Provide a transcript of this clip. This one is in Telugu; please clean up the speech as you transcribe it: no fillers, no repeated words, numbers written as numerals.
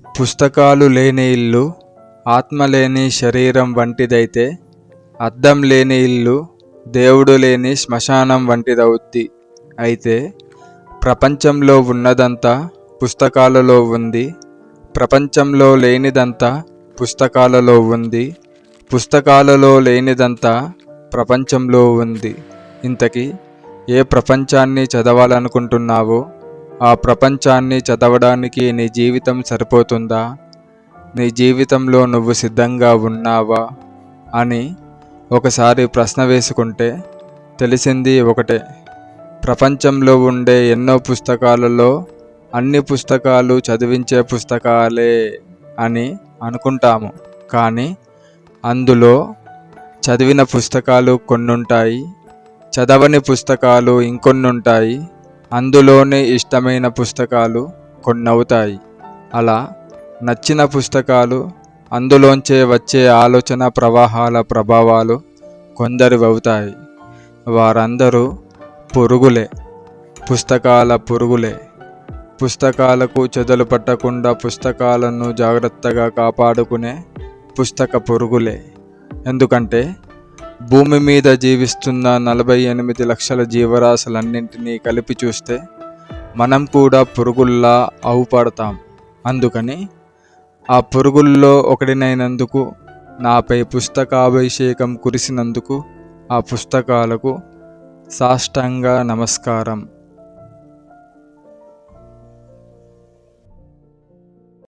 పుస్తకాలు లేని ఇల్లు ఆత్మ లేని శరీరం వంటిదైతే, అద్దం లేని ఇల్లు దేవుడు లేని శ్మశానం వంటిదవుద్ది. అయితే ప్రపంచంలో ఉన్నదంతా పుస్తకాలలో ఉంది, ప్రపంచంలో లేనిదంతా పుస్తకాలలో ఉంది, పుస్తకాలలో లేనిదంతా ప్రపంచంలో ఉంది. ఇంతకీ ఏ ప్రపంచాన్ని చదవాలనుకుంటున్నావో ఆ ప్రపంచాన్ని చదవడానికి నీ జీవితం సరిపోతుందా? నీ జీవితంలో నువ్వు సిద్ధంగా ఉన్నావా అని ఒకసారి ప్రశ్న వేసుకుంటే తెలిసింది ఒకటే. ప్రపంచంలో ఉండే ఎన్నో పుస్తకాలలో అన్ని పుస్తకాలు చదివించే పుస్తకాలే అని అనుకుంటాము. కానీ అందులో చదివిన పుస్తకాలు కొన్నుంటాయి, చదవని పుస్తకాలు ఇంకొన్నుంటాయి, అందులోనే ఇష్టమైన పుస్తకాలు కొన్నవుతాయి. అలా నచ్చిన పుస్తకాలు, అందులోంచే వచ్చే ఆలోచన ప్రవాహాల ప్రభావాలు కొందరివవుతాయి. వారందరూ పురుగులే, పుస్తకాల పురుగులే. పుస్తకాలకు చెదలు పట్టకుండా పుస్తకాలను జాగ్రత్తగా కాపాడుకునే పుస్తక పురుగులే. ఎందుకంటే భూమి మీద జీవిస్తున్న 48 లక్షల జీవరాశులన్నింటినీ కలిపి చూస్తే మనం కూడా పురుగుల్లా అవుపడతాం. అందుకని ఆ పురుగుల్లో ఒకడినైనందుకు, నాపై పుస్తకాభిషేకం కురిసినందుకు ఆ పుస్తకాలకు సాష్టాంగ నమస్కారం.